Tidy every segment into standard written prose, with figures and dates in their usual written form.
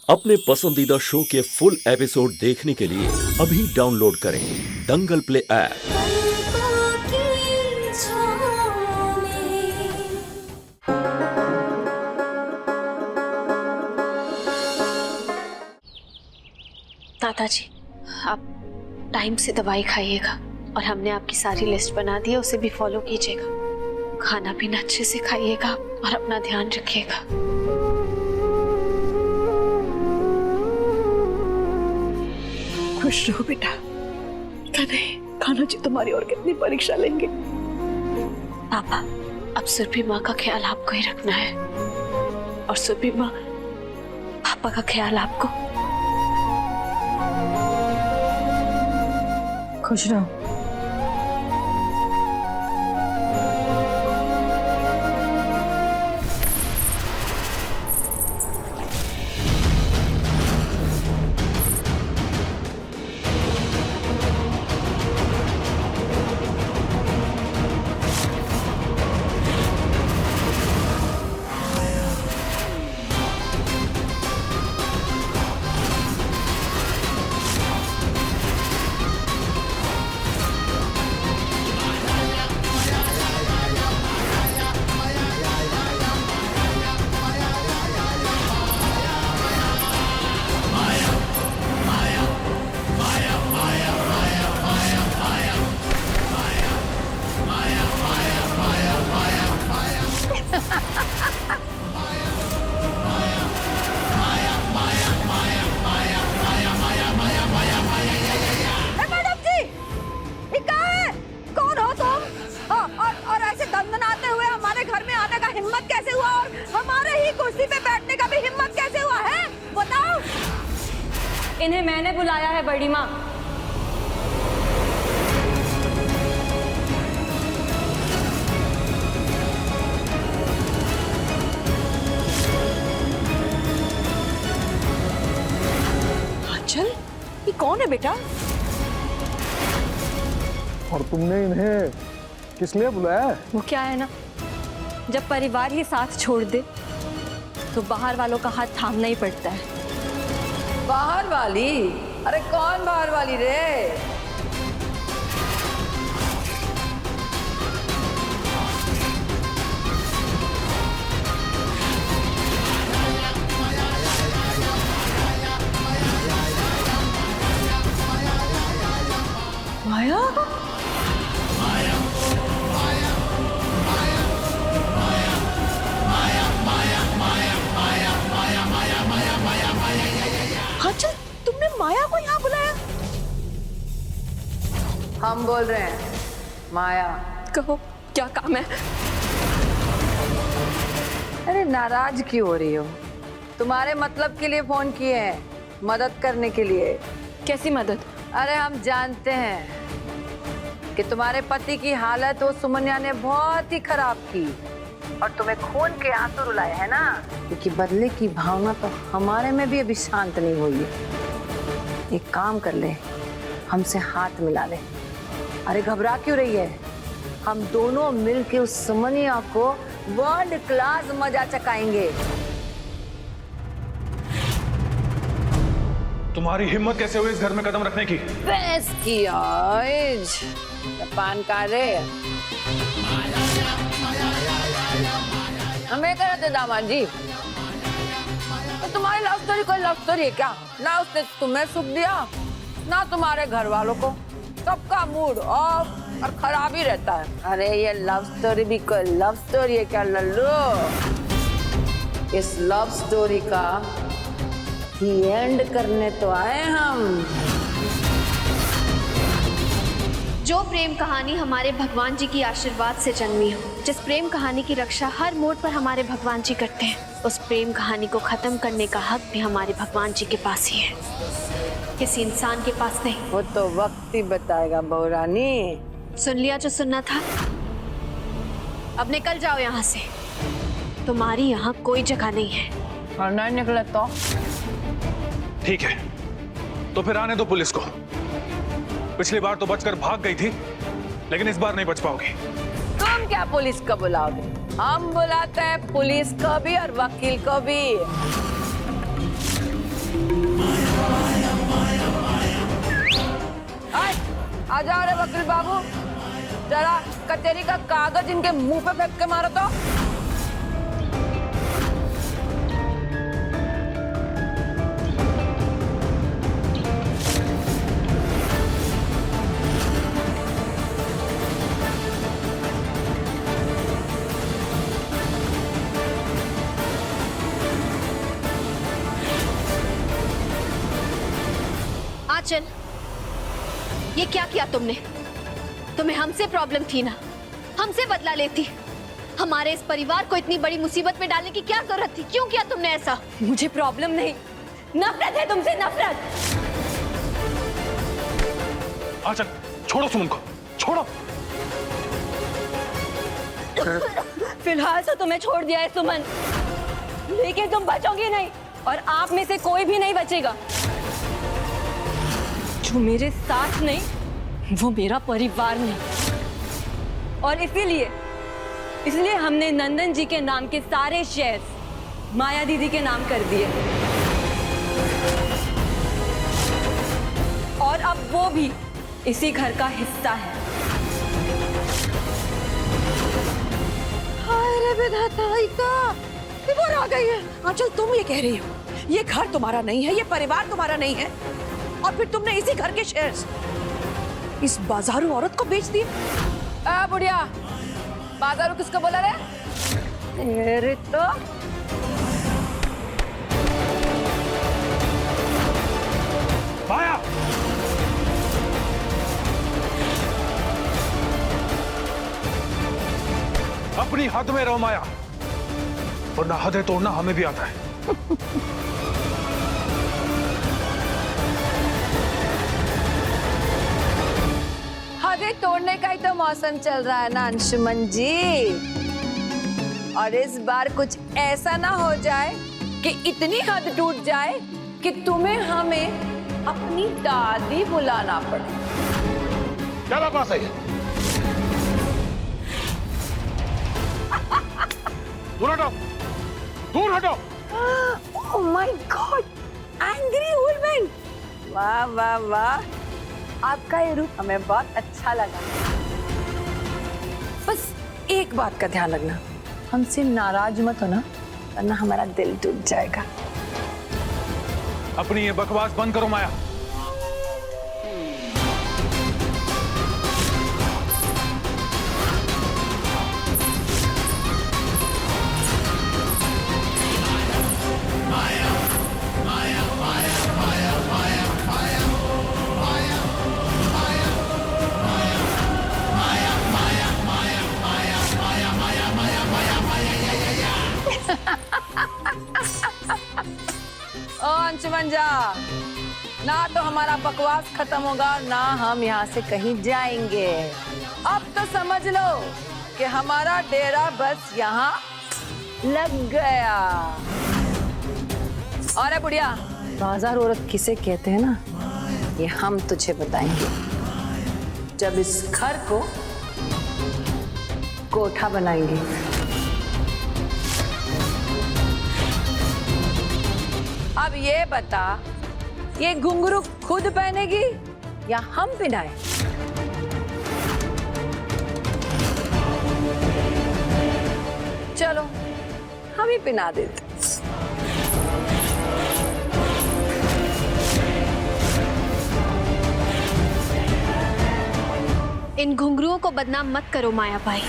अपने पसंदीदा शो के फुल एपिसोड देखने के लिए अभी डाउनलोड करें दंगल प्ले ऐप। दादाजी, आप टाइम से दवाई खाइएगा और हमने आपकी सारी लिस्ट बना दी है, उसे भी फॉलो कीजिएगा। खाना पीना अच्छे से खाइएगा और अपना ध्यान रखिएगा। खुश रहो बेटा। खाना जी तुम्हारी और कितनी परीक्षा लेंगे। पापा, अब सुरभि माँ का ख्याल आपको ही रखना है और सुरभि माँ पापा का ख्याल आपको। खुश रहो। इन्हें मैंने बुलाया है बड़ी माँ। आंचल, ये कौन है बेटा? और तुमने इन्हें किस लिए बुलाया है? वो क्या है ना, जब परिवार ही साथ छोड़ दे तो बाहर वालों का हाथ थामना ही पड़ता है। बाहर वाली? अरे कौन बाहर वाली रे? माया? आंचल, तुमने माया को यहाँ बुलाया? हम बोल रहे हैं माया। कहो, क्या काम है? अरे नाराज क्यों हो रही हो? तुम्हारे मतलब के लिए फोन किए हैं, मदद करने के लिए। कैसी मदद? अरे हम जानते हैं कि तुम्हारे पति की हालत वो सुमन्या ने बहुत ही खराब की और तुम्हें खून के आंसू रुलाए है ना, क्योंकि बदले की भावना तो हमारे में भी अभी शांत नहीं हुई है। एक काम कर ले, हमसे हाथ मिला ले। अरे घबरा क्यों रही है? हम दोनों मिलके उस सुमन्या को वर्ल्ड क्लास मजा चकाएंगे। तुम्हारी हिम्मत कैसे हुई इस घर में कदम रखने की? बस की आज जापान का रे हमें करते दामाद जी। तो तुम्हारी लव स्टोरी कोई लव स्टोरी है क्या? ना उसने तुम्हें सुख दिया ना तुम्हारे घर वालों को। सबका मूड ऑफ और खराब ही रहता है। अरे ये लव स्टोरी भी कोई लव स्टोरी है क्या लल्लू? इस लव स्टोरी का ही एंड करने तो आए हम। जो प्रेम कहानी हमारे भगवान जी की आशीर्वाद से जन्मी हो, जिस प्रेम कहानी की रक्षा हर मोड़ पर हमारे भगवान जी करते हैं, उस प्रेम कहानी को खत्म करने का हक भी हमारे भगवान जी के पास ही है, किसी इंसान के पास नहीं। वो तो वक्त ही बताएगा बहुरानी। सुन लिया जो सुनना था, अब निकल जाओ यहाँ से। तुम्हारी यहाँ कोई जगह नहीं है। और नहीं निकले तो? ठीक है, तो फिर आने दो पुलिस को। पिछली बार तो बचकर भाग गई थी, लेकिन इस बार नहीं बच पाओगी। तुम क्या पुलिस को बुलाओगे? हम बुलाते हैं पुलिस को भी और वकील को भी। आ जाओ रे वकील बाबू, जरा कचहरी का कागज इनके मुंह पे फेंक के मारो तो। आंचल, ये क्या किया तुमने? तुम्हें हमसे प्रॉब्लम थी ना, हमसे बदला लेती। हमारे इस परिवार को इतनी बड़ी मुसीबत में डालने की क्या जरूरत थी? क्यों किया तुमने ऐसा? मुझे प्रॉब्लम नहीं, नफरत है तुमसे, नफरत। आंचल, छोड़ो सुमन को, छोड़ो। फिलहाल तो तुम्हें छोड़ दिया है सुमन, लेकिन तुम बचोगे नहीं और आप में से कोई भी नहीं बचेगा। जो मेरे साथ नहीं वो मेरा परिवार नहीं। और इसलिए हमने नंदन जी के नाम के सारे शेयर्स माया दीदी के नाम कर दिए, और अब वो भी इसी घर का हिस्सा है। अरे विधाता रिपोर्ट आ गई है। आंचल, तुम ये कह रही हो ये घर तुम्हारा नहीं है, ये परिवार तुम्हारा नहीं है, और फिर तुमने इसी घर के शेयर्स इस बाजारू औरत को बेच दिए? बुढ़िया, बाजारू किसको बोला रे? अरे तो माया, अपनी हद में रहो माया, वरना हदें तोड़ना हमें भी आता है। हदें तोड़ने का ही तो मौसम चल रहा है ना अंशुमन जी। और इस बार कुछ ऐसा ना हो जाए कि इतनी हद टूट जाए कि तुम्हें हमें अपनी दादी बुलाना पड़े। क्या बकवास है ये? दूर हटो, दूर हटो। Oh my God, angry old man. वाह वाह वाह, आपका ये रूप हमें बहुत अच्छा लगा। बस एक बात का ध्यान रखना, हमसे नाराज मत होना, वरना हमारा दिल टूट जाएगा। अपनी ये बकवास बंद करो माया। अंशुमन जा, ना तो हमारा बकवास खत्म होगा, ना हम यहाँ से कहीं जाएंगे। अब तो समझ लो कि हमारा डेरा बस यहाँ लग गया। और बुढ़िया, बाजार औरत किसे कहते हैं ना, ये हम तुझे बताएंगे जब इस घर को कोठा बनाएंगे। अब ये बता, ये घुंघरू खुद पहनेगी या हम पहनाएं? चलो हम ही पहना देते। इन घुंघरुओं को बदनाम मत करो माया भाई।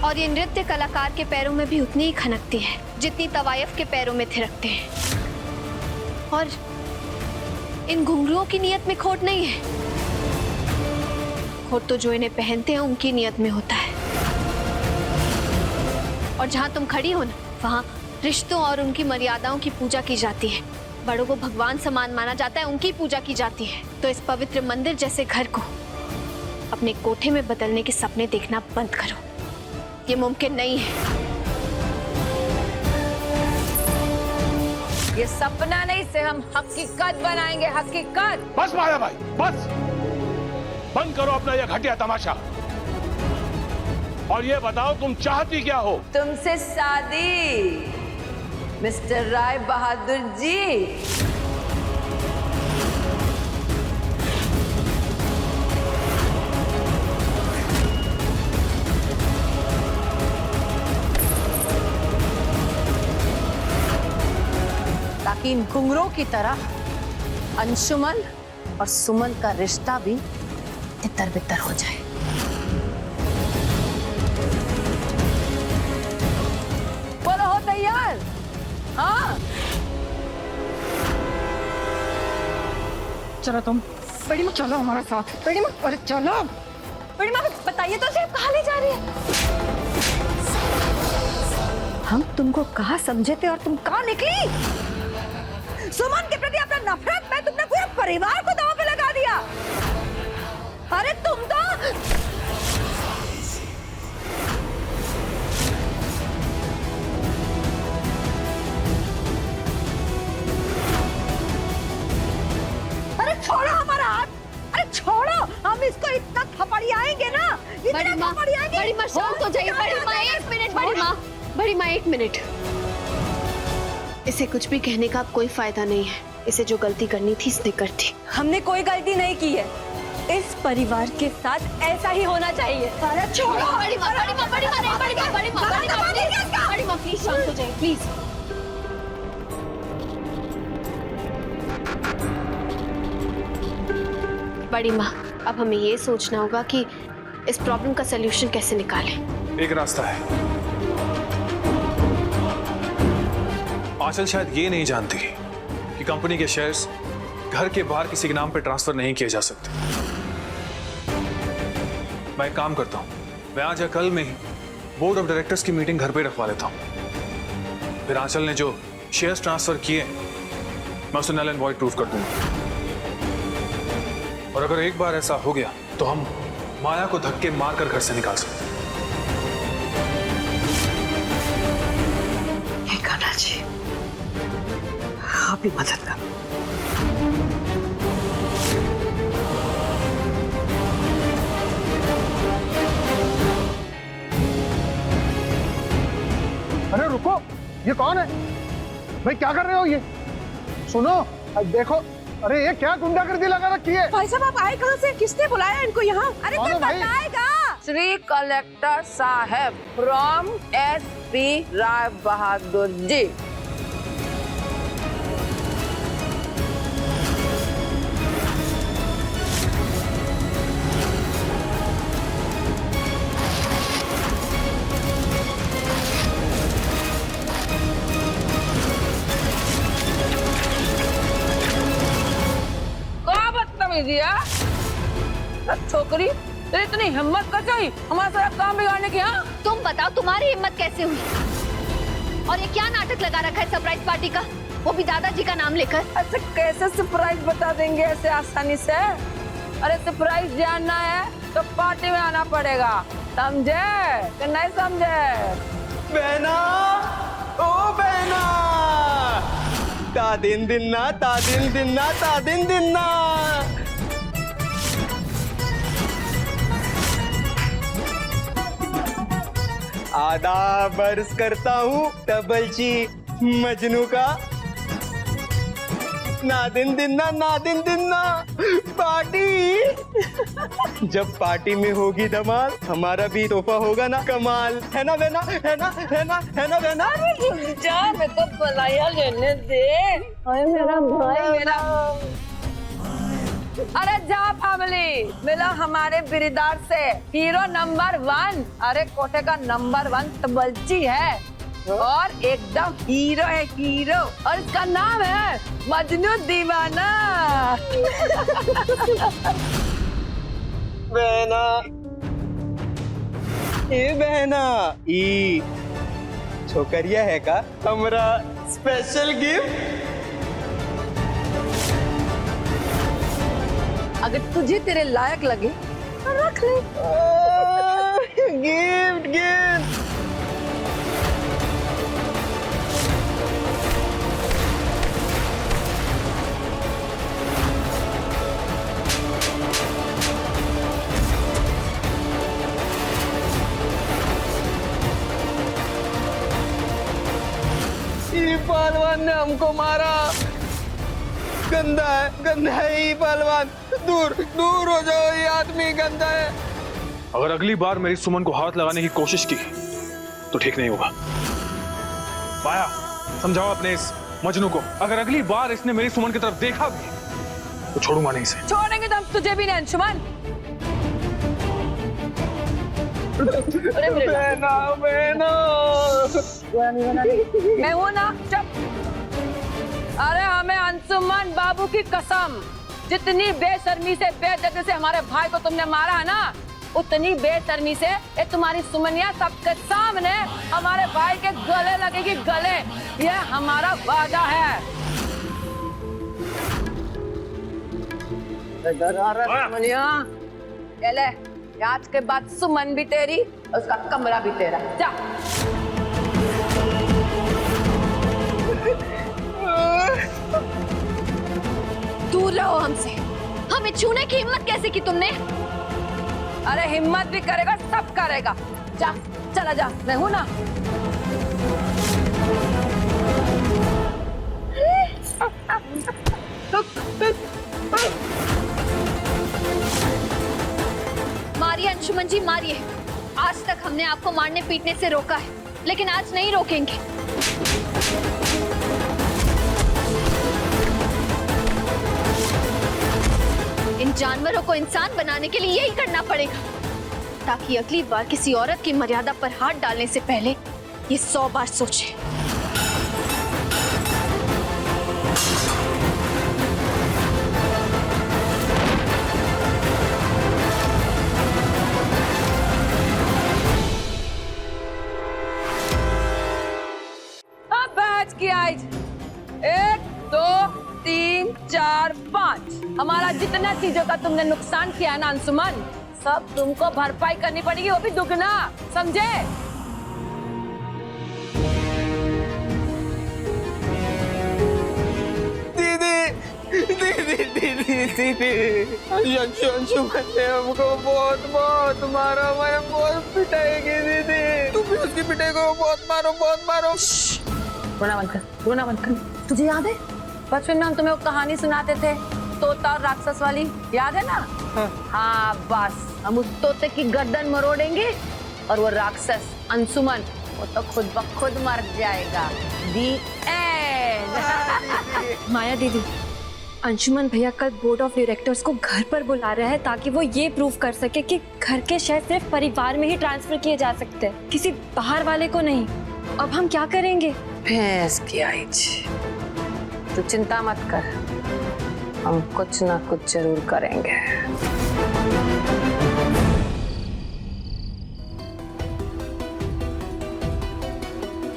और ये नृत्य कलाकार के पैरों में भी उतनी ही खनकती है जितनी तवायफ के पैरों में थिरकते हैं। और इन घुंघरुओं की नियत में खोट नहीं है, खोट तो जो इन्हें पहनते हैं उनकी नियत में होता है। और जहां तुम खड़ी हो ना, वहां रिश्तों और उनकी मर्यादाओं की पूजा की जाती है। बड़ों को भगवान समान माना जाता है, उनकी पूजा की जाती है। तो इस पवित्र मंदिर जैसे घर को अपने कोठे में बदलने के सपने देखना बंद करो, ये मुमकिन नहीं है। ये सपना नहीं से हम हकीकत बनाएंगे, हकीकत। बस माया भाई, बस बंद करो अपना ये घटिया तमाशा, और ये बताओ तुम चाहती क्या हो? तुमसे शादी, मिस्टर राय बहादुर जी। तीन घुंघरों की तरह अंशुमन और सुमन का रिश्ता भी तितर बितर हो जाए। बोलो हो तैयार? हाँ चलो तुम, बड़ी माँ चलो हमारे साथ। बड़ी माँ, अरे चलो। बड़ी माँ बताइए तो सही, कहाँ ले जा रही है? हम तुमको कहाँ समझे थे और तुम कहाँ निकली? सुमन के प्रति अपना नफरत में तुमने पूरे परिवार को दांव पे लगा दिया। अरे तुम तो अरे छोड़ो हमारा हाथ, अरे छोड़ो, हम इसको इतना थपड़ियाएंगे ना, बड़ी माँ, बड़ी माँ शांत हो जाइए। बड़ी माँ एक मिनट, बड़ी माँ एक मिनट। इसे कुछ भी कहने का अब कोई फायदा नहीं है। इसे जो गलती करनी थी इसने कर दी। हमने कोई गलती नहीं की है। इस परिवार के साथ ऐसा ही होना चाहिए। अरे छोड़ो। बड़ी माँ प्लीज शांत हो जाइए प्लीज। बड़ी माँ, अब हमें ये सोचना होगा कि इस प्रॉब्लम का सलूशन कैसे निकालें। एक रास्ता है। आंचल शायद ये नहीं जानती कि कंपनी के शेयर्स घर के बाहर किसी के नाम पे ट्रांसफर नहीं किए जा सकते। मैं एक काम करता हूं, मैं आज या कल में ही बोर्ड ऑफ डायरेक्टर्स की मीटिंग घर पे रखवा लेता हूं। फिर आंचल ने जो शेयर्स ट्रांसफर किए मैं उसे नल एंड वॉइड प्रूफ कर दूंगा। और अगर एक बार ऐसा हो गया तो हम माया को धक्के मारकर घर से निकाल सकते हैं। कान्हा जी, आप ही मदद करो। अरे रुको, ये कौन है भाई? क्या कर रहे हो ये? सुनो, देखो, अरे ये क्या गुंडागर्दी लगा रखी है? भाई साहब, आप आए कहाँ से? किसने बुलाया इनको यहाँ? अरे कौन कोई है भाई? बताएगा। श्री कलेक्टर साहब फ्रॉम SP राय बहादुर जी। क्या बदतमीजी है छोकरी, तेरी इतनी हिम्मत कैसे हुई हमारा सारा काम बिगाड़ने की? हाँ, तुम बताओ तुम्हारी हिम्मत कैसे हुई? और ये क्या नाटक लगा रखा है सरप्राइज पार्टी का, वो भी दादाजी का नाम लेकर? ऐसे कैसे सरप्राइज बता देंगे ऐसे आसानी से? अरे सरप्राइज जानना है तो पार्टी में आना पड़ेगा, समझे कि नहीं समझे? बहना, ओ बहना, ता दिन दिन्ना, ता दिन दिन्ना, ता दिन दिन्ना। आधा बरस करता हूँ तबलची मजनू का। ना दिन दिन्ना पार्टी। जब पार्टी में होगी धमाल, हमारा भी तोहफा होगा ना कमाल। है ना बहना, है ना, है ना, है ना बहना? जा, मैं तो बलाया लेने दे। अरे मेरा भाई, मेरा। अरे जा फैमिली, मिलो हमारे बिरदार से, हीरो नंबर 1। अरे कोठे का नंबर 1 तबलची है और एकदम हीरो है, हीरो। और इसका नाम है मजनू दीवाना। बहना, ए बहना, ई छोकरिया है का हमरा स्पेशल गिफ्ट? अगर तुझे तेरे लायक लगे तो रख ले। Gift gift. ये पहलवान ने हमको मारा। गंदा है ये पहलवान। दूर दूर हो जाओ, ये आदमी गंदा है। अगर अगली बार मेरी सुमन को हाथ लगाने की कोशिश की तो ठीक नहीं होगा। माया, समझाओ अपने इस मजनू को। अगर अगली बार इसने मेरी सुमन की तरफ देखा भी तो छोड़ूंगा नहीं इसे। छोड़ेंगे तो हम तुझे भी नहीं अंशुमन। मैं हूं ना, चुप। अरे हमें अंशुमन बाबू की कसम, जितनी बेशर्मी से बेदर्दी से हमारे भाई को तुमने मारा है ना, उतनी बेशर्मी से ये तुम्हारी सुमनिया सबके सामने हमारे भाई के गले लगेगी, गले। ये हमारा वादा है। सुमनिया, ये ले, आज के बाद सुमन भी तेरी, उसका कमरा भी तेरा। जा। दूर रहो हमसे। हमें छूने की हिम्मत कैसे की तुमने? अरे हिम्मत भी करेगा, सब करेगा। जा, चला जा, मैं हूं ना। मारिए अंशुमन जी, मारिए। आज तक हमने आपको मारने पीटने से रोका है, लेकिन आज नहीं रोकेंगे। इन जानवरों को इंसान बनाने के लिए यही करना पड़ेगा, ताकि अगली बार किसी औरत की मर्यादा पर हाथ डालने से पहले ये 100 बार सोचे। अब बैठ की आज 1 2 3 4 5 हमारा जितना चीजों का तुमने नुकसान किया ना अंशुमन, सब तुमको भरपाई करनी पड़ेगी, वो भी दुगना, समझे? अंशुमन ने हमको बहुत मारा, मैंने बहुत पिटाई की दीदी। तुम भी उसकी पिटाई को बहुत मारो। रोना बंद कर, रोना बंद कर। तुझे याद है बचपन में हम तुम्हें वो कहानी सुनाते थे, तोता और राक्षस वाली, याद है ना? हाँ बस, हम उस तोते की गर्दन मरोड़ेंगे और वो राक्षस अंशुमन वो तो खुद ब खुद मर जाएगा। दी एंड। माया दीदी, अंशुमन भैया कल बोर्ड ऑफ डायरेक्टर्स को घर पर बुला रहा है, ताकि वो ये प्रूव कर सके कि घर के शेयर सिर्फ परिवार में ही ट्रांसफर किए जा सकते हैं, किसी बाहर वाले को नहीं। अब हम क्या करेंगे? भैंस की आइज, तू चिंता मत कर, हम कुछ ना कुछ जरूर करेंगे।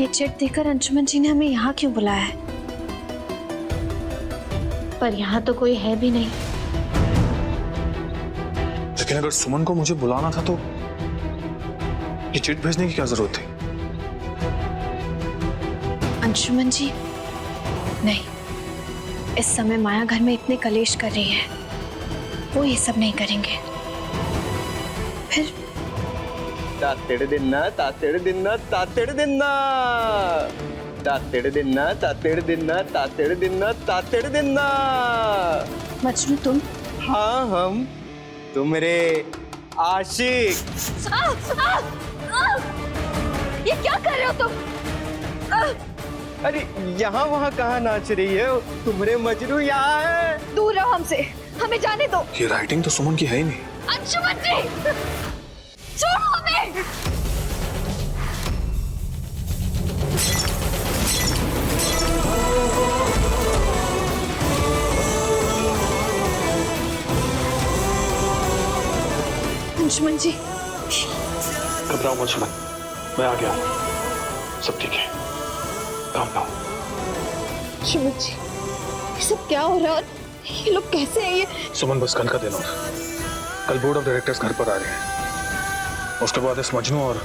ये चिट देकर अंशुमन जी ने हमें यहाँ क्यों बुलाया है? पर यहाँ तो कोई है भी नहीं। लेकिन अगर सुमन को मुझे बुलाना था तो ये चिट भेजने की क्या जरूरत थी? अंशुमन जी नहीं, इस समय माया घर में इतने कलेश कर रही है, वो ये सब नहीं करेंगे। फिर तातेड़ दिन्ना तातेड़ दिन्ना तातेड़ दिन्ना तातेड़ दिन्ना तातेड़ दिन्ना तातेड़ दिन्ना तातेड़ दिन्ना। मजनू तुम? हाँ हम तुम्हारे आशिक। ये क्या कर रहे हो तुम? अरे यहाँ वहाँ कहाँ नाच रही है? तुम्हारे मजनू यहाँ है। दूर रहो हमसे, हमें जाने दो। ये राइटिंग तो सुमन की है ही नहीं। अंशुमन जी, छोड़ो हमें। अंशुमन जी, घबराओ मत सुमन, मैं आ गया, सब ठीक है, काम ना। अंशुमन जी, ये सब क्या हो रहा है? ये लोग कैसे हैं? ये सुमन बस कल का दिन और कल बोर्ड ऑफ डायरेक्टर्स घर पर आ रहे हैं, उसके बाद इस मजनू और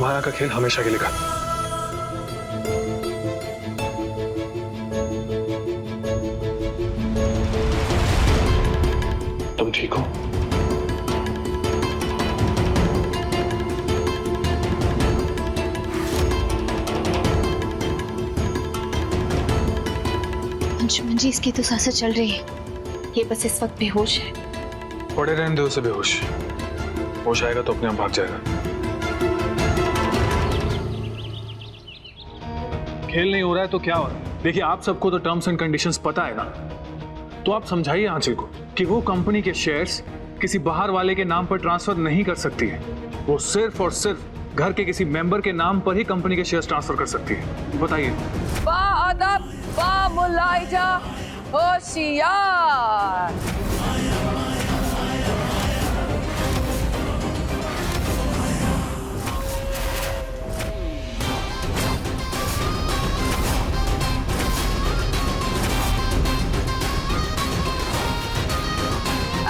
माया का खेल हमेशा के लिए खत्म। तुम ठीक हो? अंशुमन जी, इसकी तो सांसें चल रही है, ये बस इस वक्त बेहोश है। पड़े रहने दो उसे बेहोश, होश आएगा तो अपने आप भाग जाएगा। खेल नहीं हो रहा है तो क्या हो रहा है? देखिए, आप सबको तो टर्म्स एंड कंडीशंस पता है ना, तो आप समझाइए आंचल को कि वो कंपनी के शेयर्स किसी बाहर वाले के नाम पर ट्रांसफर नहीं कर सकती है। वो सिर्फ और सिर्फ घर के किसी मेंबर के नाम पर ही कंपनी के शेयर्स ट्रांसफर कर सकती है। बताइए। बाअदब, बामुलाइजा, होशियार।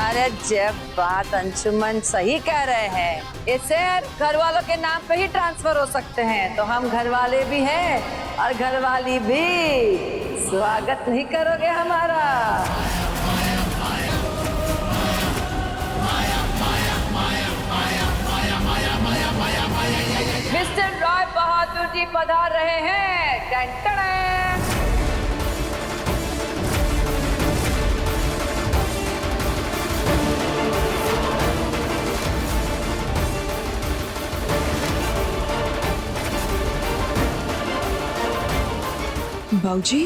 अरे जब बात अंशुमन सही कह रहे हैं, ये शेयर घर वालों के नाम पे ही ट्रांसफर हो सकते हैं, तो हम घर वाले भी हैं और घरवाली भी। स्वागत नहीं करोगे हमारा? मिस्टर रॉय बहादुर जी पधार रहे हैं। टन टन। बाबूजी